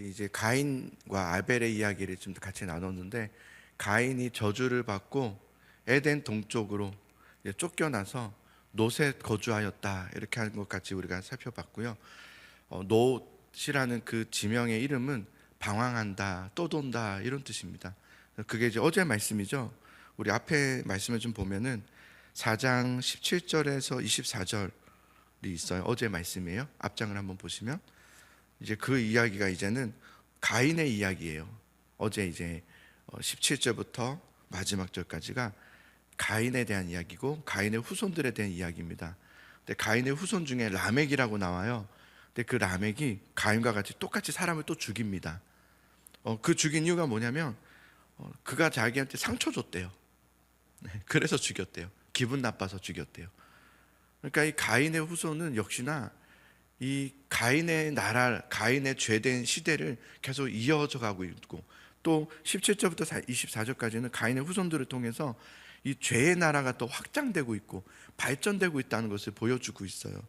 이제 가인과 아벨의 이야기를 좀 같이 나눴는데, 가인이 저주를 받고 에덴 동쪽으로 이제 쫓겨나서 놋에 거주하였다, 이렇게 하는 것 같이 우리가 살펴봤고요. 놋이라는 그 지명의 이름은 방황한다, 떠돈다, 이런 뜻입니다. 그게 이제 어제 말씀이죠. 우리 앞에 말씀을 좀 보면은 4장 17절에서 24절이 있어요. 어제 말씀이에요. 앞장을 한번 보시면 이제 그 이야기가 이제는 가인의 이야기예요. 어제 이제 17절부터 마지막 절까지가 가인에 대한 이야기고, 가인의 후손들에 대한 이야기입니다. 근데 가인의 후손 중에 라멕이라고 나와요. 근데 그 라멕이 가인과 같이 똑같이 사람을 또 죽입니다. 그 죽인 이유가 뭐냐면 그가 자기한테 상처 줬대요. 그래서 죽였대요. 기분 나빠서 죽였대요. 그러니까 이 가인의 후손은 역시나 이 가인의 나라, 가인의 죄된 시대를 계속 이어져 가고 있고, 또 17절부터 24절까지는 가인의 후손들을 통해서 이 죄의 나라가 또 확장되고 있고 발전되고 있다는 것을 보여주고 있어요.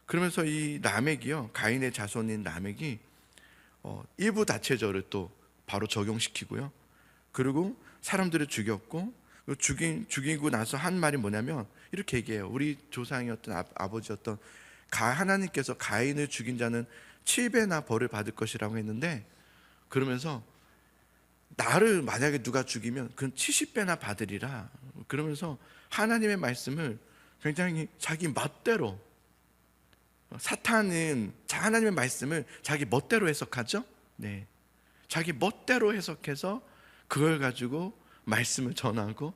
그러면서 이 라멕이요, 가인의 자손인 라멕이 일부 다체절을 또 바로 적용시키고요. 그리고 사람들을 죽였고, 죽이고 나서 한 말이 뭐냐면 이렇게 얘기해요. 우리 조상이었던 아버지였던 하나님께서 가인을 죽인 자는 7배나 벌을 받을 것이라고 했는데, 그러면서 나를 만약에 누가 죽이면 그건 70배나 받으리라. 그러면서 하나님의 말씀을 굉장히 자기 멋대로, 사탄은 하나님의 말씀을 자기 멋대로 해석하죠. 네, 자기 멋대로 해석해서 그걸 가지고 말씀을 전하고,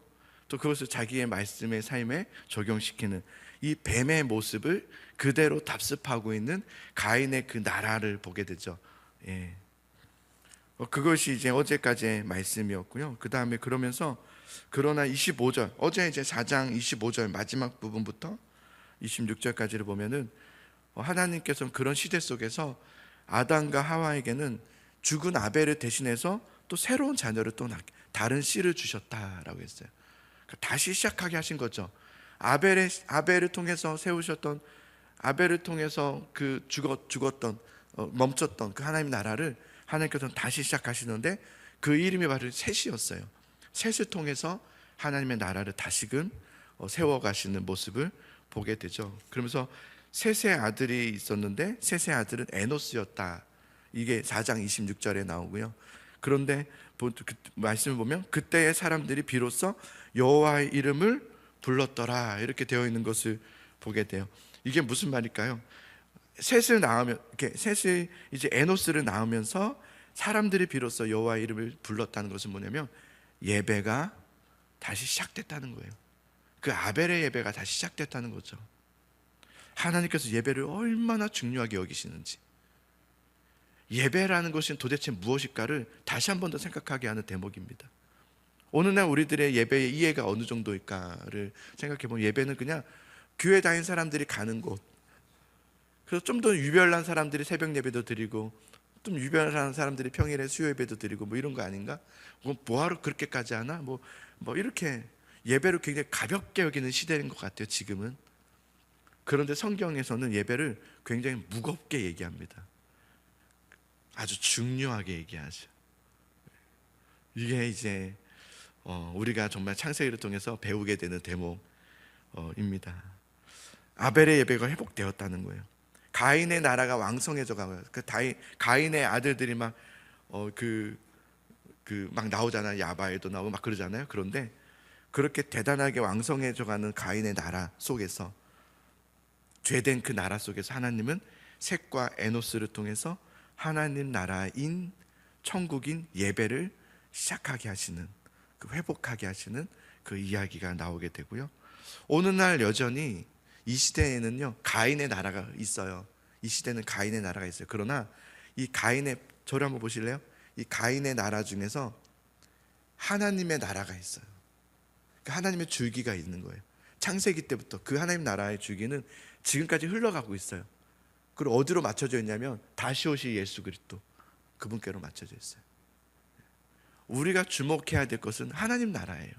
또 그것을 자기의 말씀의 삶에 적용시키는 이 뱀의 모습을 그대로 답습하고 있는 가인의 그 나라를 보게 되죠. 예. 그것이 이제 어제까지의 말씀이었고요. 그 다음에 그러나 25절, 어제 이제 4장 25절 마지막 부분부터 26절까지를 보면은 하나님께서는 그런 시대 속에서 아담과 하와에게는 죽은 아벨을 대신해서 또 새로운 자녀를, 또 다른 씨를 주셨다라고 했어요. 다시 시작하게 하신 거죠. 아벨을 통해서 세우셨던, 아벨을 통해서 그 죽었던, 멈췄던 그 하나님 나라를 하나님께서는 다시 시작하시는데, 그 이름이 바로 셋이었어요. 셋을 통해서 하나님의 나라를 다시금 세워가시는 모습을 보게 되죠. 그러면서 셋의 아들이 있었는데 셋의 아들은 에노스였다. 이게 4장 26절에 나오고요. 그런데 말씀을 보면 그때의 사람들이 비로소 여호와의 이름을 불렀더라, 이렇게 되어 있는 것을 보게 돼요. 이게 무슨 말일까요? 셋을 낳으면, 이렇게 셋이 이제 에노스를 낳으면서 사람들이 비로소 여호와의 이름을 불렀다는 것은 뭐냐면 예배가 다시 시작됐다는 거예요. 그 아벨의 예배가 다시 시작됐다는 거죠. 하나님께서 예배를 얼마나 중요하게 여기시는지, 예배라는 것이 도대체 무엇일까를 다시 한 번 더 생각하게 하는 대목입니다. 오늘날 우리들의 예배의 이해가 어느 정도일까를 생각해 보면, 예배는 그냥 교회 다닌 사람들이 가는 곳, 그래서 좀 더 유별난 사람들이 새벽 예배도 드리고, 좀 유별난 사람들이 평일에 수요 예배도 드리고, 뭐 이런 거 아닌가? 뭐하러 그렇게까지 하나? 뭐 이렇게 예배를 굉장히 가볍게 여기는 시대인 것 같아요, 지금은. 그런데 성경에서는 예배를 굉장히 무겁게 얘기합니다. 아주 중요하게 얘기하죠. 이게 이제 우리가 정말 창세기를 통해서 배우게 되는 대목입니다. 아벨의 예배가 회복되었다는 거예요. 가인의 나라가 왕성해져 가고요. 가인의 아들들이 막 막 나오잖아요. 야바에도 나오고 막 그러잖아요. 그런데 그렇게 대단하게 왕성해져 가는 가인의 나라 속에서, 죄된 그 나라 속에서 하나님은 셋과 에노스를 통해서 하나님 나라인 천국인 예배를 시작하게 하시는, 회복하게 하시는 그 이야기가 나오게 되고요. 오늘날 여전히 이 시대에는요, 가인의 나라가 있어요. 이 시대는 가인의 나라가 있어요. 그러나 이 가인의, 저를 한번 보실래요? 이 가인의 나라 중에서 하나님의 나라가 있어요. 하나님의 줄기가 있는 거예요. 창세기 때부터 그 하나님 나라의 줄기는 지금까지 흘러가고 있어요. 그리고 어디로 맞춰져 있냐면 다시 오실 예수 그리스도, 그분께로 맞춰져 있어요. 우리가 주목해야 될 것은 하나님 나라예요.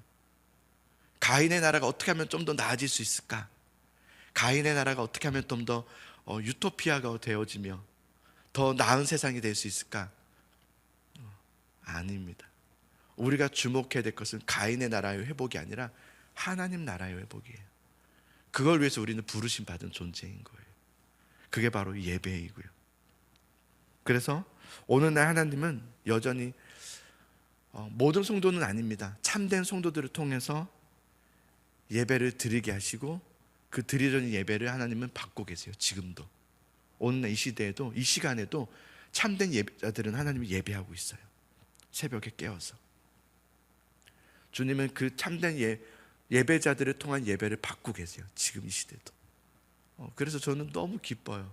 가인의 나라가 어떻게 하면 좀 더 나아질 수 있을까? 가인의 나라가 어떻게 하면 좀 더 유토피아가 되어지며 더 나은 세상이 될 수 있을까? 아닙니다. 우리가 주목해야 될 것은 가인의 나라의 회복이 아니라 하나님 나라의 회복이에요. 그걸 위해서 우리는 부르심 받은 존재인 거예요. 그게 바로 예배이고요. 그래서 오늘날 하나님은 여전히 모든 성도는 아닙니다. 참된 성도들을 통해서 예배를 드리게 하시고 그 드리려는 예배를 하나님은 받고 계세요. 지금도 오늘날 이 시대에도, 이 시간에도 참된 예배자들은 하나님을 예배하고 있어요. 새벽에 깨어서 주님은 그 참된 예배자들을 통한 예배를 받고 계세요. 지금 이 시대도. 그래서 저는 너무 기뻐요.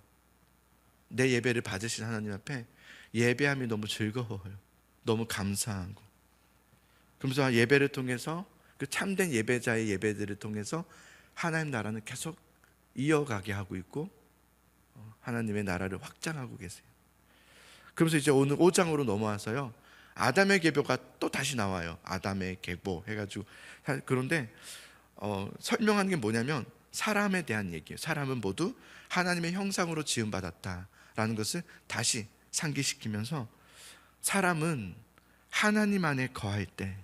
내 예배를 받으신 하나님 앞에 예배함이 너무 즐거워요. 너무 감사하고. 그러면서 예배를 통해서, 그 참된 예배자의 예배들을 통해서 하나님 나라는 계속 이어가게 하고 있고 하나님의 나라를 확장하고 계세요. 그러면서 이제 오늘 5장으로 넘어와서요, 아담의 계보가 또 다시 나와요. 아담의 계보 해가지고. 그런데 설명하는 게 뭐냐면 사람에 대한 얘기예요. 사람은 모두 하나님의 형상으로 지음받았다라는 것을 다시 상기시키면서, 사람은 하나님 안에 거할 때,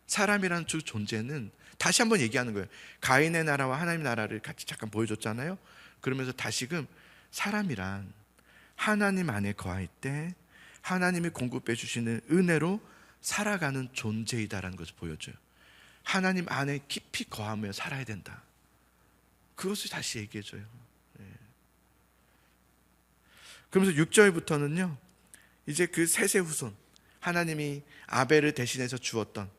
사람이라는 주 존재는 다시 한번 얘기하는 거예요. 가인의 나라와 하나님의 나라를 같이 잠깐 보여줬잖아요. 그러면서 다시금 사람이란 하나님 안에 거할 때 하나님이 공급해 주시는 은혜로 살아가는 존재이다라는 것을 보여줘요. 하나님 안에 깊이 거하며 살아야 된다. 그것을 다시 얘기해줘요. 그러면서 6절부터는요, 이제 그 셋의 후손, 하나님이 아벨을 대신해서 주었던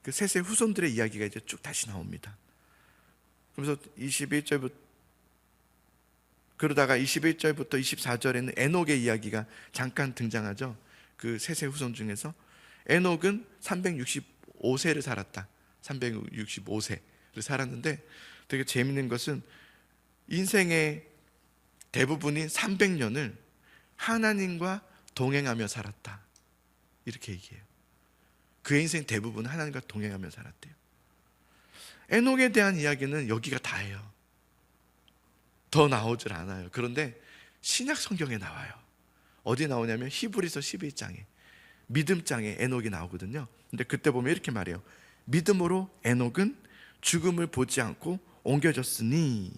그 셋의 후손들의 이야기가 이제 쭉 다시 나옵니다. 그러면서 21절부터, 그러다가 21절부터 24절에는 에녹의 이야기가 잠깐 등장하죠. 그 셋의 후손 중에서 에녹은 365세를 살았다. 365세를 살았는데, 되게 재밌는 것은 인생의 대부분인 300년을 하나님과 동행하며 살았다, 이렇게 얘기해요. 그의 인생 대부분은 하나님과 동행하며 살았대요. 에녹에 대한 이야기는 여기가 다예요. 더 나오질 않아요. 그런데 신약 성경에 나와요. 어디 나오냐면 히브리서 11장에, 믿음장에 에녹이 나오거든요. 근데 그때 보면 이렇게 말해요. 믿음으로 에녹은 죽음을 보지 않고 옮겨졌으니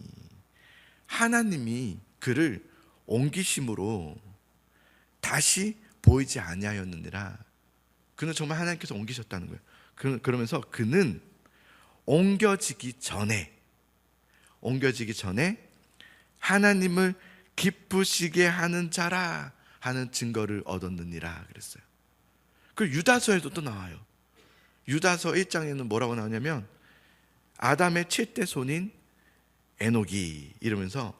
하나님이 그를 옮기심으로 다시 보이지 아니하였느니라. 그는 정말 하나님께서 옮기셨다는 거예요. 그러면서 그는 옮겨지기 전에 하나님을 기쁘시게 하는 자라 하는 증거를 얻었느니라 그랬어요. 그 유다서에도 또 나와요. 유다서 1장에는 뭐라고 나오냐면 아담의 7대 손인 에녹이 이러면서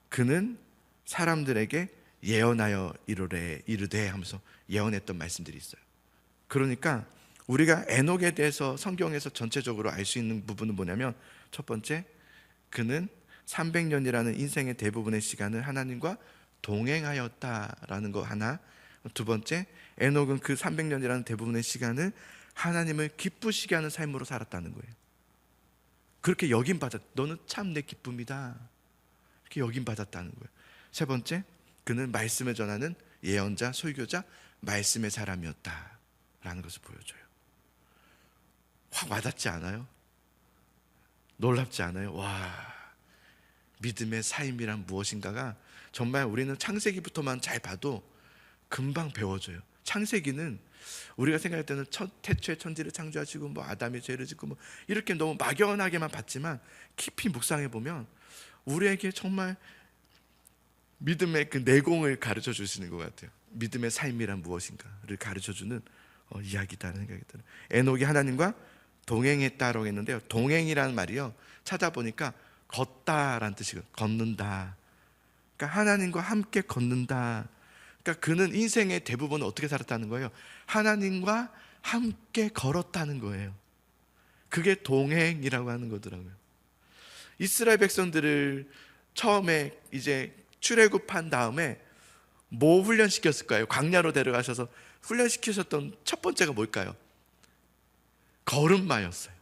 그는 사람들에게 예언하여 이르되 하면서 예언했던 말씀들이 있어요. 그러니까 우리가 에녹에 대해서 성경에서 전체적으로 알 수 있는 부분은 뭐냐면, 첫 번째, 그는 300년이라는 인생의 대부분의 시간을 하나님과 동행하였다라는 거 하나. 두 번째, 에녹은 그 300년이라는 대부분의 시간을 하나님을 기쁘시게 하는 삶으로 살았다는 거예요. 그렇게 여김받았, 너는 참 내 기쁨이다, 이렇게 여김받았다는 거예요. 세 번째, 그는 말씀을 전하는 예언자, 설교자, 말씀의 사람이었다라는 것을 보여줘요. 확 와닿지 않아요? 놀랍지 않아요? 와, 믿음의 삶이란 무엇인가가 정말 우리는 창세기부터만 잘 봐도 금방 배워져요. 창세기는 우리가 생각할 때는 태초에 천지를 창조하시고 뭐 아담이 죄를 짓고 뭐 이렇게 너무 막연하게만 봤지만, 깊이 묵상해 보면 우리에게 정말 믿음의 그 내공을 가르쳐 주시는 것 같아요. 믿음의 삶이란 무엇인가를 가르쳐 주는 이야기다는 생각이 들어요. 에녹이 하나님과 동행했다라고 했는데요, 동행이라는 말이요, 찾아보니까 걷다라는 뜻이거든요. 걷는다. 그러니까 하나님과 함께 걷는다. 그러니까 그는 인생의 대부분을 어떻게 살았다는 거예요? 하나님과 함께 걸었다는 거예요. 그게 동행이라고 하는 거더라고요. 이스라엘 백성들을 처음에 이제 출애굽한 다음에 뭐 훈련시켰을까요? 광야로 데려가셔서 훈련시키셨던 첫 번째가 뭘까요? 걸음마였어요.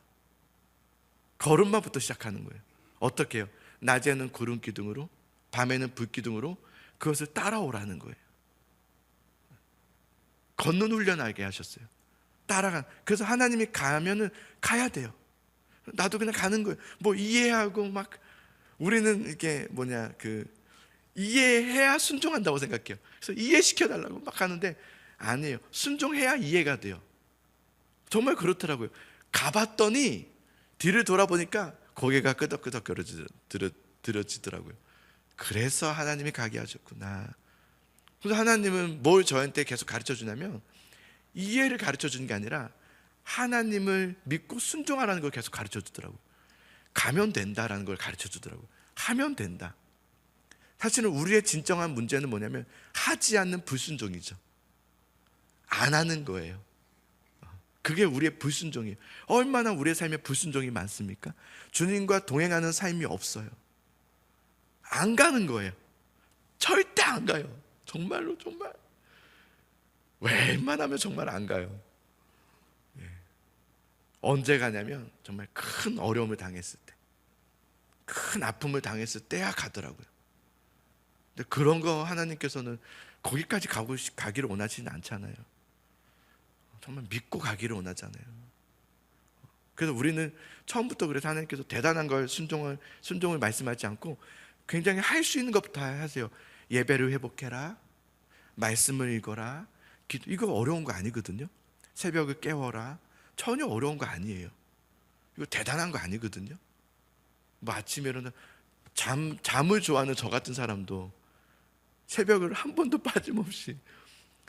걸음마부터 시작하는 거예요. 어떻게 해요? 낮에는 구름 기둥으로, 밤에는 불 기둥으로 그것을 따라오라는 거예요. 걷는 훈련하게 하셨어요. 따라간. 그래서 하나님이 가면은 가야 돼요. 나도 그냥 가는 거예요. 뭐 이해하고 막 우리는 이게 이해해야 순종한다고 생각해요. 그래서 이해시켜 달라고 막 하는데 아니에요. 순종해야 이해가 돼요. 정말 그렇더라고요. 가봤더니 뒤를 돌아보니까 고개가 끄덕끄덕 들어지더라고요. 그래서 하나님이 가게 하셨구나. 그래서 하나님은 뭘 저한테 계속 가르쳐 주냐면 이해를 가르쳐 주는 게 아니라 하나님을 믿고 순종하라는 걸 계속 가르쳐 주더라고요. 가면 된다라는 걸 가르쳐 주더라고요. 하면 된다. 사실은 우리의 진정한 문제는 뭐냐면 하지 않는 불순종이죠. 안 하는 거예요. 그게 우리의 불순종이에요. 얼마나 우리의 삶에 불순종이 많습니까? 주님과 동행하는 삶이 없어요. 안 가는 거예요. 절대 안 가요. 정말로 정말 웬만하면 정말 안 가요. 언제 가냐면 정말 큰 어려움을 당했을 때, 큰 아픔을 당했을 때야 가더라고요. 근데 그런 거 하나님께서는 거기까지 가기를 원하지는 않잖아요. 정말 믿고 가기를 원하잖아요. 그래서 우리는 처음부터 그래서 하나님께서 대단한 걸 순종을 말씀하지 않고 굉장히 할 수 있는 것부터 하세요. 예배를 회복해라, 말씀을 읽어라, 이거 어려운 거 아니거든요. 새벽을 깨워라, 전혀 어려운 거 아니에요. 이거 대단한 거 아니거든요. 뭐 아침에 일어나 잠을 좋아하는 저 같은 사람도 새벽을 한 번도 빠짐없이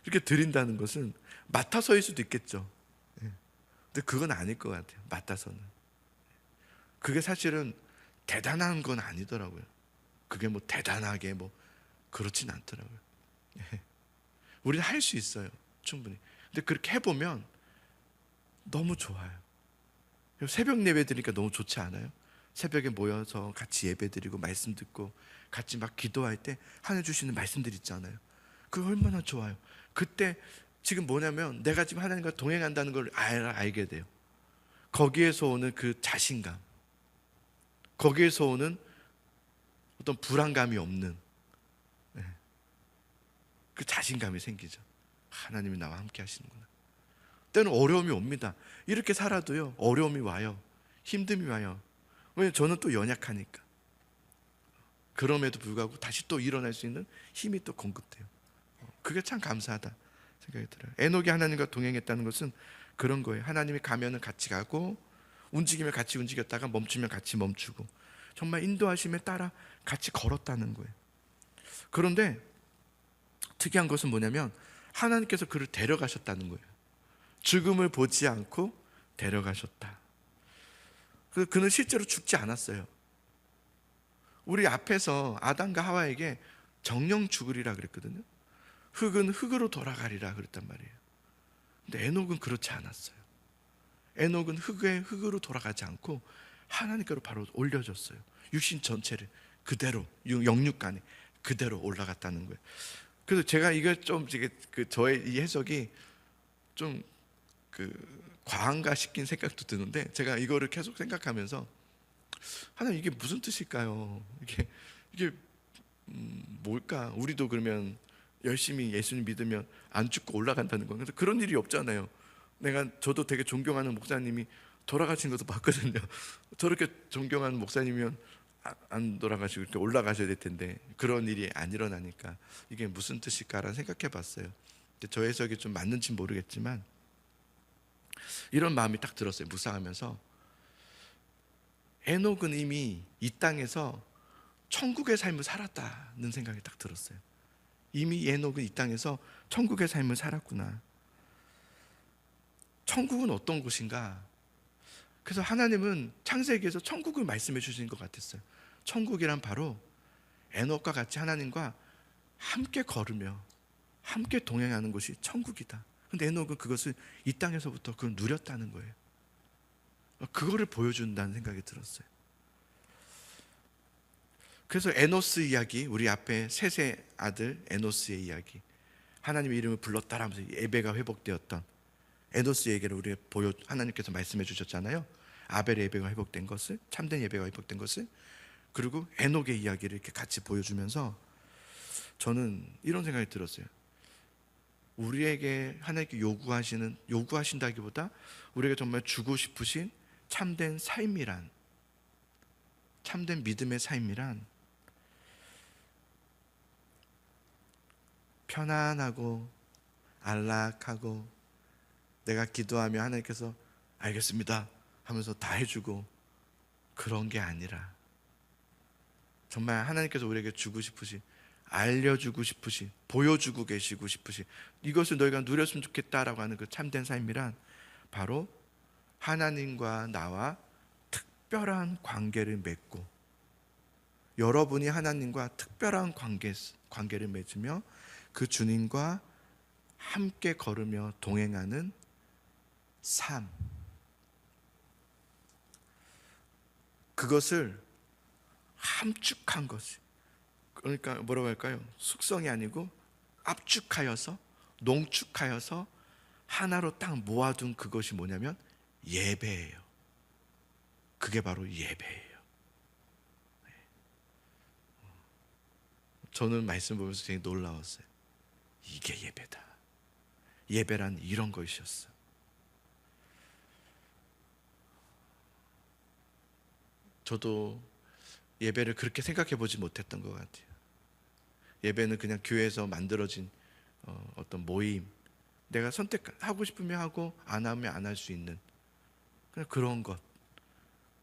이렇게 드린다는 것은 맡아서일 수도 있겠죠. 근데 그건 아닐 것 같아요. 맡아서는. 그게 사실은 대단한 건 아니더라고요. 그게 뭐 대단하게 뭐 그렇진 않더라고요. 우리는 할 수 있어요. 충분히. 근데 그렇게 해보면 너무 좋아요. 새벽 예배 드리니까 너무 좋지 않아요? 새벽에 모여서 같이 예배 드리고 말씀 듣고 같이 막 기도할 때 하나님 주시는 말씀들 있잖아요. 그거 얼마나 좋아요. 그때 지금 뭐냐면 내가 지금 하나님과 동행한다는 걸 알게 돼요. 거기에서 오는 그 자신감, 거기에서 오는 어떤 불안감이 없는 그 자신감이 생기죠. 하나님이 나와 함께 하시는구나. 때는 어려움이 옵니다. 이렇게 살아도요, 어려움이 와요. 힘듦이 와요. 왜냐면 저는 또 연약하니까. 그럼에도 불구하고 다시 또 일어날 수 있는 힘이 또 공급돼요. 그게 참 감사하다 생각이 들어요. 에녹이 하나님과 동행했다는 것은 그런 거예요. 하나님이 가면은 같이 가고, 움직이면 같이 움직였다가 멈추면 같이 멈추고, 정말 인도하심에 따라 같이 걸었다는 거예요. 그런데 특이한 것은 뭐냐면 하나님께서 그를 데려가셨다는 거예요. 죽음을 보지 않고 데려가셨다. 그래서 그는 실제로 죽지 않았어요. 우리 앞에서 아담과 하와에게 정령 죽으리라 그랬거든요. 흙은 흙으로 돌아가리라 그랬단 말이에요. 근데 에녹은 그렇지 않았어요. 에녹은 흙으로 돌아가지 않고 하나님께로 바로 올려졌어요. 육신 전체를 그대로 영육간에 그대로 올라갔다는 거예요. 그래서 제가 이거 좀 저의 이 해석이 좀 과한가 싶긴 생각도 드는데, 제가 이거를 계속 생각하면서 하나님 이게 무슨 뜻일까요? 이게 뭘까? 우리도 그러면 열심히 예수님 믿으면 안 죽고 올라간다는 건가? 그런 일이 없잖아요. 저도 되게 존경하는 목사님이 돌아가신 것도 봤거든요. 저렇게 존경하는 목사님이면 안 돌아가시고 이렇게 올라가셔야 될 텐데 그런 일이 안 일어나니까 이게 무슨 뜻일까라는 생각해 봤어요. 저 해석이 좀 맞는지 모르겠지만 이런 마음이 딱 들었어요. 묵상하면서 에녹은 이미 이 땅에서 천국의 삶을 살았다는 생각이 딱 들었어요. 이미 에녹은 이 땅에서 천국의 삶을 살았구나. 천국은 어떤 곳인가? 그래서 하나님은 창세기에서 천국을 말씀해 주신 것 같았어요. 천국이란 바로 에녹과 같이 하나님과 함께 걸으며 함께 동행하는 곳이 천국이다. 근데 에녹은 그것을 이 땅에서부터 그걸 누렸다는 거예요. 그거를 보여준다는 생각이 들었어요. 그래서 에노스 이야기, 우리 앞에 셋의 아들 에노스의 이야기, 하나님의 이름을 불렀다라 하면서 예배가 회복되었던 에노스에게를 하나님께서 말씀해 주셨잖아요. 아벨의 예배가 회복된 것을, 참된 예배가 회복된 것을, 그리고 에녹의 이야기를 이렇게 같이 보여주면서 저는 이런 생각이 들었어요. 우리에게 하나님께 요구하신다기보다 우리가 정말 주고 싶으신 참된 삶이란, 참된 믿음의 삶이란 편안하고 안락하고 내가 기도하며 하나님께서 알겠습니다 하면서 다 해주고 그런 게 아니라 정말 하나님께서 우리에게 주고 싶으신, 알려주고 싶으신, 보여주고 계시고 싶으신 이것을 너희가 누렸으면 좋겠다라고 하는 그 참된 삶이란 바로 하나님과 나와 특별한 관계를 맺고, 여러분이 하나님과 특별한 관계를 맺으며 그 주님과 함께 걸으며 동행하는 삶, 그것을 함축한 것이, 그러니까 뭐라고 할까요? 숙성이 아니고 압축하여서, 농축하여서 하나로 딱 모아둔 그것이 뭐냐면 예배예요. 그게 바로 예배예요. 저는 말씀 보면서 되게 놀라웠어요. 이게 예배다. 예배란 이런 것이었어요. 저도 예배를 그렇게 생각해 보지 못했던 것 같아요. 예배는 그냥 교회에서 만들어진 어떤 모임, 내가 선택하고 싶으면 하고 안 하면 안 할 수 있는 그냥 그런 것.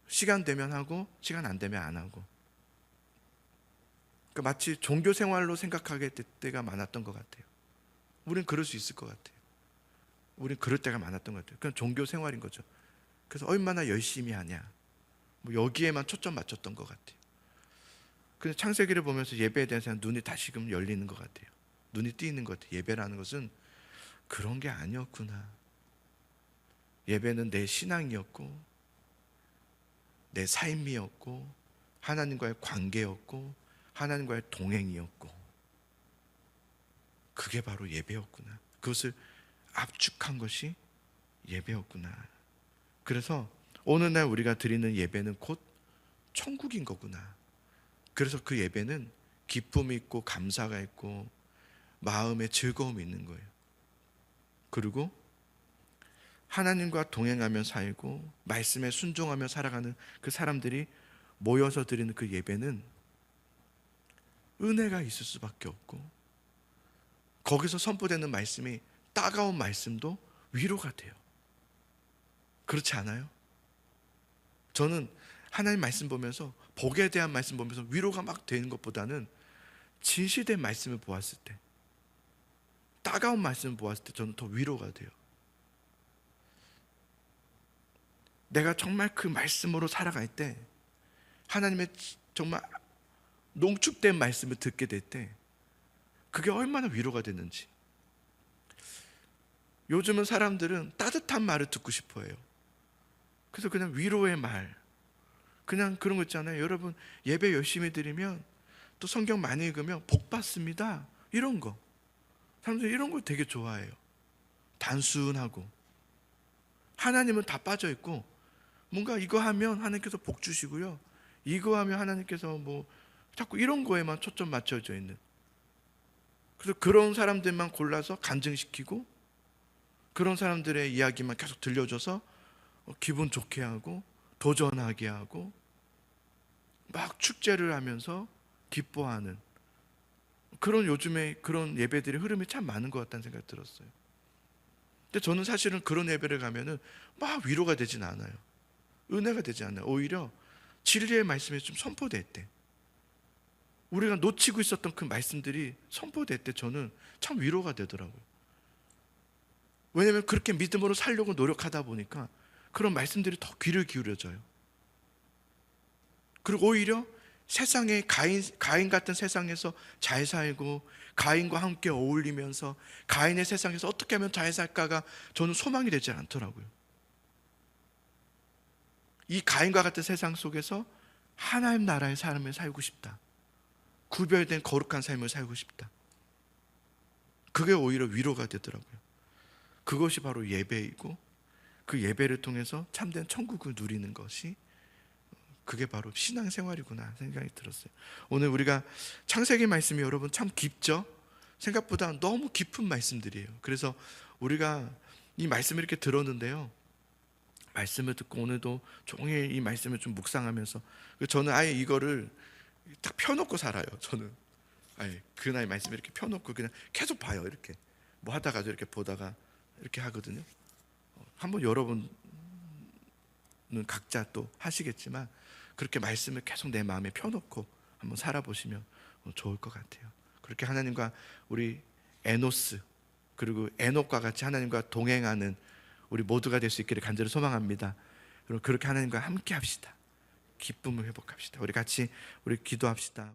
시간 되면 하고 시간 안 되면 안 하고, 그러니까 마치 종교 생활로 생각하게 될 때가 많았던 것 같아요. 우린 그럴 수 있을 것 같아요. 우린 그럴 때가 많았던 것 같아요. 그냥 종교 생활인 거죠. 그래서 얼마나 열심히 하냐, 뭐 여기에만 초점 맞췄던 것 같아요. 근데 창세기를 보면서 예배에 대해서 눈이 다시금 열리는 것 같아요. 눈이 띄는 것 같아요. 예배라는 것은 그런 게 아니었구나. 예배는 내 신앙이었고, 내 삶이었고, 하나님과의 관계였고, 하나님과의 동행이었고, 그게 바로 예배였구나. 그것을 압축한 것이 예배였구나. 그래서 오늘날 우리가 드리는 예배는 곧 천국인 거구나. 그래서 그 예배는 기쁨이 있고 감사가 있고 마음의 즐거움이 있는 거예요. 그리고 하나님과 동행하며 살고 말씀에 순종하며 살아가는 그 사람들이 모여서 드리는 그 예배는 은혜가 있을 수밖에 없고, 거기서 선포되는 말씀이 따가운 말씀도 위로가 돼요. 그렇지 않아요? 저는 하나님 말씀 보면서, 복에 대한 말씀 보면서 위로가 막 되는 것보다는 진실된 말씀을 보았을 때, 따가운 말씀을 보았을 때 저는 더 위로가 돼요. 내가 정말 그 말씀으로 살아갈 때, 하나님의 정말 농축된 말씀을 듣게 될 때 그게 얼마나 위로가 되는지. 요즘은 사람들은 따뜻한 말을 듣고 싶어 해요. 그래서 그냥 위로의 말, 그냥 그런 거 있잖아요. 여러분 예배 열심히 드리면, 또 성경 많이 읽으면 복 받습니다, 이런 거. 사람들이 이런 걸 되게 좋아해요. 단순하고. 하나님은 다 빠져 있고, 뭔가 이거 하면 하나님께서 복 주시고요, 이거 하면 하나님께서 뭐 자꾸 이런 거에만 초점 맞춰져 있는, 그래서 그런 사람들만 골라서 간증시키고, 그런 사람들의 이야기만 계속 들려줘서 기분 좋게 하고 도전하게 하고 막 축제를 하면서 기뻐하는 그런, 요즘에 그런 예배들의 흐름이 참 많은 것 같다는 생각이 들었어요. 근데 저는 사실은 그런 예배를 가면은 막 위로가 되진 않아요. 은혜가 되지 않아요. 오히려 진리의 말씀이 좀 선포될 때, 우리가 놓치고 있었던 그 말씀들이 선포될 때 저는 참 위로가 되더라고요. 왜냐하면 그렇게 믿음으로 살려고 노력하다 보니까 그런 말씀들이 더 귀를 기울여져요. 그리고 오히려 세상에, 가인 같은 세상에서 잘 살고 가인과 함께 어울리면서 가인의 세상에서 어떻게 하면 잘 살까가 저는 소망이 되지 않더라고요. 이 가인과 같은 세상 속에서 하나님 나라의 삶을 살고 싶다, 구별된 거룩한 삶을 살고 싶다, 그게 오히려 위로가 되더라고요. 그것이 바로 예배이고, 그 예배를 통해서 참된 천국을 누리는 것이, 그게 바로 신앙생활이구나 생각이 들었어요. 오늘 우리가 창세기 말씀이 여러분 참 깊죠? 생각보다 너무 깊은 말씀들이에요. 그래서 우리가 이 말씀을 이렇게 들었는데요, 말씀을 듣고 오늘도 종일 이 말씀을 좀 묵상하면서, 저는 아예 이거를 딱 펴놓고 살아요. 저는 아예 그날 말씀을 이렇게 펴놓고 그냥 계속 봐요. 이렇게 뭐 하다가도 이렇게 보다가 이렇게 하거든요. 한번 여러분은 각자 또 하시겠지만 그렇게 말씀을 계속 내 마음에 펴놓고 한번 살아보시면 좋을 것 같아요. 그렇게 하나님과 우리 에노스, 그리고 에녹과 같이 하나님과 동행하는 우리 모두가 될 수 있기를 간절히 소망합니다. 그럼 그렇게 하나님과 함께 합시다. 기쁨을 회복합시다. 우리 같이 기도합시다.